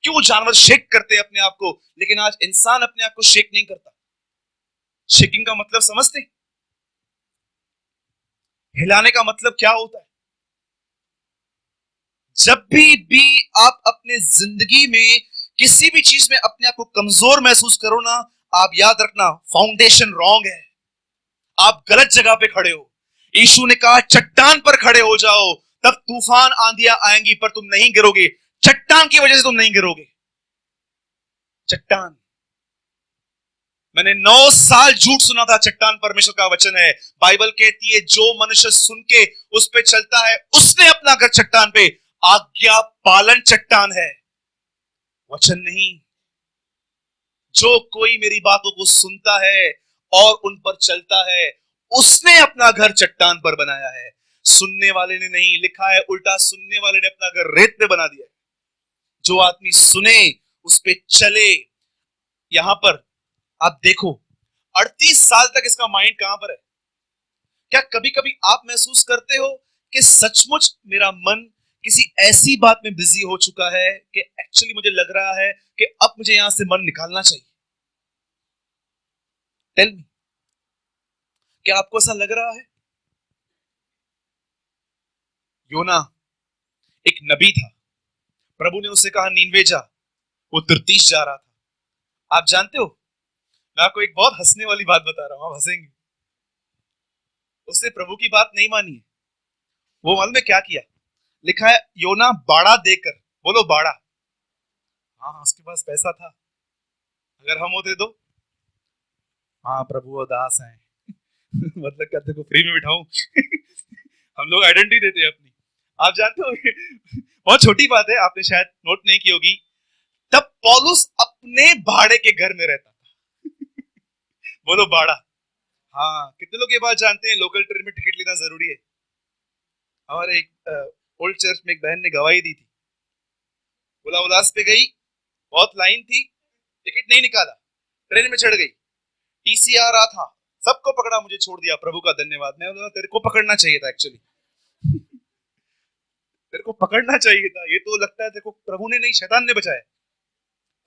Speaker 1: क्यों वो जानवर शेक करते हैं अपने आप को? लेकिन आज इंसान अपने आप को शेक नहीं करता। शेकिंग का मतलब समझते? हिलाने का मतलब क्या होता है? जब भी आप अपने जिंदगी में किसी भी चीज में अपने आप को कमजोर महसूस करो ना, आप याद रखना फाउंडेशन रॉन्ग है, आप गलत जगह पे खड़े हो। यीशु ने कहा चट्टान पर खड़े हो जाओ, तब तूफान आंधियां आएंगी पर तुम नहीं गिरोगे। चट्टान की वजह से तुम नहीं गिरोगे। चट्टान, मैंने 9 साल झूठ सुना था चट्टान परमेश्वर का वचन है। बाइबल कहती है जो मनुष्य सुन के उस पे चलता है उसने अपना घर चट्टान पे, आज्ञा पालन चट्टान है, वचन नहीं। जो कोई मेरी बातों को सुनता है और उन पर चलता है उसने अपना घर चट्टान पर बनाया है। सुनने वाले ने नहीं, लिखा है उल्टा सुनने वाले ने अपना घर रेत पे बना दिया। जो आदमी सुने उस पे चले। यहां पर आप देखो 38 साल तक इसका माइंड कहां पर है? क्या कभी कभी आप महसूस करते हो कि सचमुच मेरा मन किसी ऐसी बात में बिजी हो चुका है कि एक्चुअली मुझे लग रहा है कि अब मुझे यहां से मन निकालना चाहिए? टेल मी, क्या आपको ऐसा लग रहा है? योना एक नबी था, प्रभु ने उससे कहा नीनवे जा, वो तिर्तीस जा रहा था। आप जानते हो, मैं आपको एक बहुत हंसने वाली बात बता रहा हूं, आप हंसेंगे। उसने प्रभु की बात नहीं मानी है। वो मालूम है क्या किया? लिखा है योना बाड़ा देकर, बोलो बाड़ा। हाँ, उसके पास पैसा था। अगर हम होते तो हाँ प्रभु वो दास हैं मतलब कहते को फ्री में बिठाऊं हम लोग आइडेंटिटी देते हैं अपनी। आप जानते हो बहुत छोटी बात है, आपने शायद नोट नहीं की होगी, तब पौलुस अपने भाड़े के घर में रहता था बोलो बाड़ा। हाँ, कितने लोग ये बात जानते हैं लोकल ट्रेन में टिकट लेना जरूरी है? हमारे एक ओल्ड चर्च में एक बहन ने गवाही दी थी, बोला उल्लास पे गई, बहुत लाइन थी, टिकट नहीं निकाला, ट्रेन में चढ़ गई, टीसी आ रहा था, सबको पकड़ा, मुझे छोड़ दिया, प्रभु का धन्यवाद। मैं बोला तेरे को पकड़ना चाहिए था, एक्चुअली तेरे को पकड़ना चाहिए था। ये तो लगता है तेरे को प्रभु ने नहीं, शैतान ने बचाया।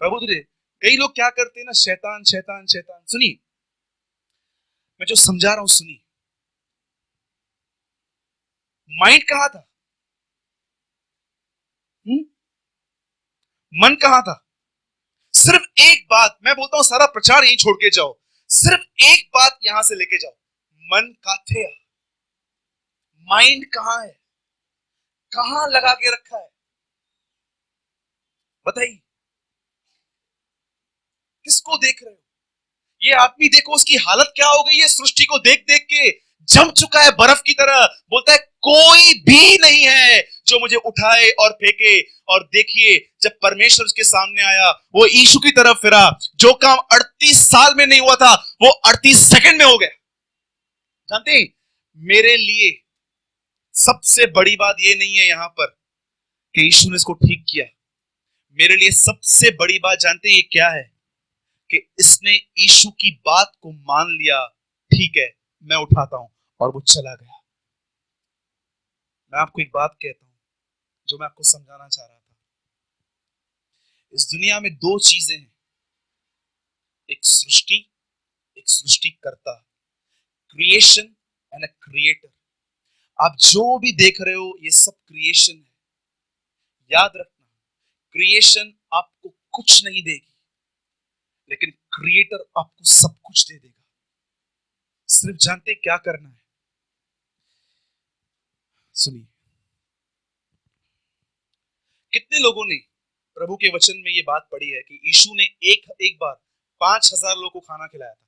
Speaker 1: प्रभु तुझे, कई लोग क्या करते हैं ना, शैतान शैतान शैतान। सुनिए, मैं जो समझा रहा हूं सुनिए। माइंड कहां था? मन कहां था? सिर्फ एक बात मैं बोलता हूं, सारा प्रचार यहीं छोड़ के जाओ, सिर्फ एक बात यहां से लेके जाओ, मन का थे, माइंड कहां है, कहां लगा के रखा है? बताइए, किसको देख रहे हो? ये आदमी देखो उसकी हालत क्या हो गई है, सृष्टि को देख देख के जम चुका है बर्फ की तरह। बोलता है कोई भी नहीं है जो मुझे उठाए और फेंके। और देखिए, जब परमेश्वर उसके सामने आया, वो यीशु की तरफ फिरा। जो काम 38 साल में नहीं हुआ था, वो 38 सेकंड में हो गया। जानते हैं, मेरे लिए सबसे बड़ी बात ये नहीं है यहां पर कि यीशु ने इसको ठीक किया। मेरे लिए सबसे बड़ी बात जानते हैं ये क्या है? कि इसने यीशु की बात को मान लिया, ठीक है मैं उठाता हूं, और वो चला गया। मैं आपको एक बात कहता हूं जो मैं आपको समझाना चाह रहा था। इस दुनिया में दो चीजें हैं, एक सृष्टि, एक सृष्टिकर्ता, क्रिएशन एंड अ क्रिएटर। आप जो भी देख रहे हो ये सब क्रिएशन है। याद रखना, क्रिएशन आपको कुछ नहीं देगी, लेकिन क्रिएटर आपको सब कुछ दे देगा। सिर्फ जानते क्या करना है? सुनिए, कितने लोगों ने प्रभु के वचन में ये बात पढ़ी है कि यीशु ने एक बार 5000 लोगों को खाना खिलाया था?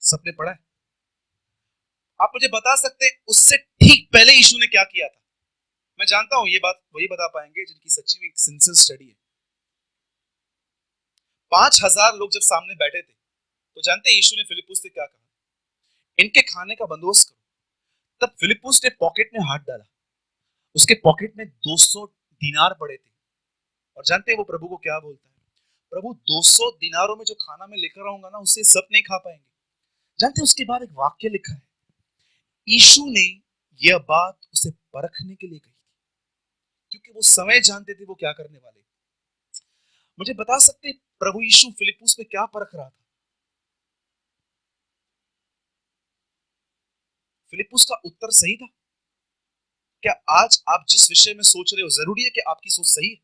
Speaker 1: सबने पढ़ा है? आप मुझे बता सकते हैं उससे ठीक पहले यीशु ने क्या किया था? मैं जानता हूं ये बात वही बता पाएंगे जिनकी सच्ची में एक सिंसियर स्टडी है। 5000 लोग जब सामने बैठे थे, तो जानते हैं यीशु ने फिलिप्पुस से क्या कहा? इनके खाने का बंदोबस्त करो। तब फिलिप्पुस ने पॉकेट में हाथ डाला, उसके पॉकेट में 200 दिनार पड़े थे। और जानते हैं वो प्रभु को क्या बोलता है? प्रभु 200 दिनारों में जो खाना मैं लेकर आऊंगा ना, उससे सब नहीं खा पाएंगे। जानते हैं उसके बाद एक वाक्य लिखा है, यीशु ने यह बात उसे परखने के लिए कही, क्योंकि वो समय जानते थे वो क्या करने वाले। मुझे बता सकते प्रभु यीशु फिलिप्पुस में क्या परख रहा था? फिलिप्पुस का उत्तर सही था? क्या आज आप जिस विषय में सोच रहे हो, जरूरी है कि आपकी सोच सही है?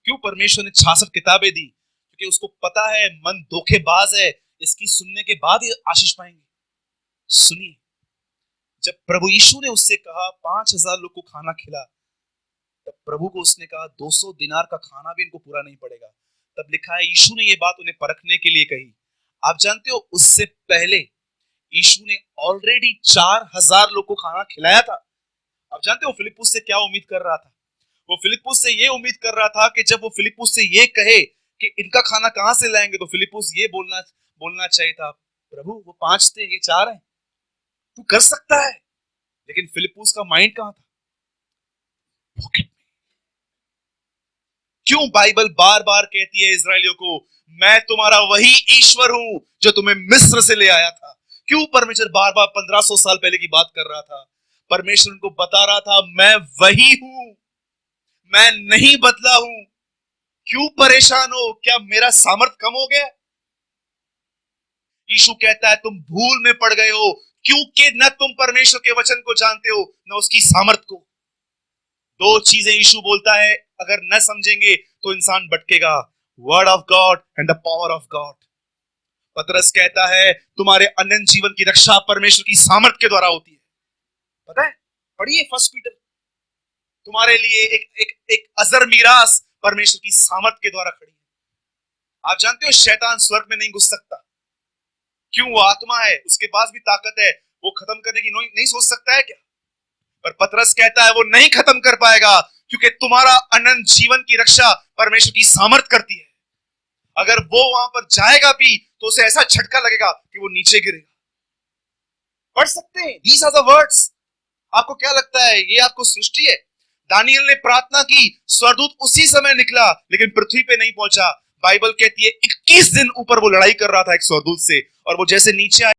Speaker 1: क्यों परमेश्वर ने 66 किताबें दी? क्योंकि उसको पता है मन धोखेबाज है, इसकी सुनने के बाद ही आशीष पाएंगे। सुनिए, जब प्रभु यीशु ने उससे कहा 5000 लोग को खाना खिला, तब प्रभु को उसने कहा 200 दिनार का खाना भी इनको पूरा नहीं पड़ेगा। तब लिखा है यीशु ने ये बात उन्हें परखने के लिए कही। आप जानते हो उससे पहले यीशु ने ऑलरेडी 4000 लोग को खाना खिलाया था। आप जानते हो फिलिप्पुस से क्या उम्मीद कर रहा था? वो फिलिप्पुस से ये उम्मीद कर रहा था कि जब वो फिलिप्पुस से ये कहे कि इनका खाना कहां से लाएंगे, तो फिलिप्पुस ये बोलना बोलना चाहिए था, प्रभु वो 5 थे, ये 4 हैं, तू कर सकता है। लेकिन फिलिप्पुस का माइंड कहां था? पॉकेट में। क्यों बाइबल बार बार कहती है इजरायलियों को, मैं तुम्हारा वही ईश्वर हूं जो तुम्हें मिस्र से ले आया था? क्यों परमेश्वर बार बार 1500 साल पहले की बात कर रहा था? परमेश्वर उनको बता रहा था मैं वही हूं, मैं नहीं बदला हूं। क्यों परेशान हो? क्या मेरा सामर्थ कम हो गया? यीशु कहता है तुम भूल में पड़ गए हो, क्योंकि न तुम परमेश्वर के वचन को जानते हो, न उसकी सामर्थ को। दो चीजें यीशु बोलता है, अगर न समझेंगे तो इंसान भटकेगा, word of God and the power of God. पतरस कहता है तुम्हारे अनंत जीवन की रक्षा परमेश्वर की सामर्थ के द्वारा होती है। पता है, पढ़िए फर्स्ट पीटर, तुम्हारे लिए एक अजर मीरास परमेश्वर की सामर्थ के द्वारा खड़ी है। आप जानते हो शैतान स्वर्ग में नहीं घुस सकता, क्यों? वो आत्मा है, उसके पास भी ताकत है, वो खत्म करने की नहीं सोच सकता है क्या? पर पतरस कहता है वो नहीं खत्म कर पाएगा, क्योंकि तुम्हारा अनंत जीवन की रक्षा परमेश्वर की सामर्थ करती है। अगर वो वहां पर जाएगा भी तो उसे ऐसा झटका लगेगा कि वो नीचे गिरेगा। पढ़ सकते हैं, these are the words। आपको क्या लगता है ये आपको सृष्टि है? दानियल ने प्रार्थना की, स्वर्गदूत उसी समय निकला, लेकिन पृथ्वी पे नहीं पहुंचा। बाइबल कहती है 21 दिन ऊपर वो लड़ाई कर रहा था एक स्वर्गदूत से, और वो जैसे नीचे आया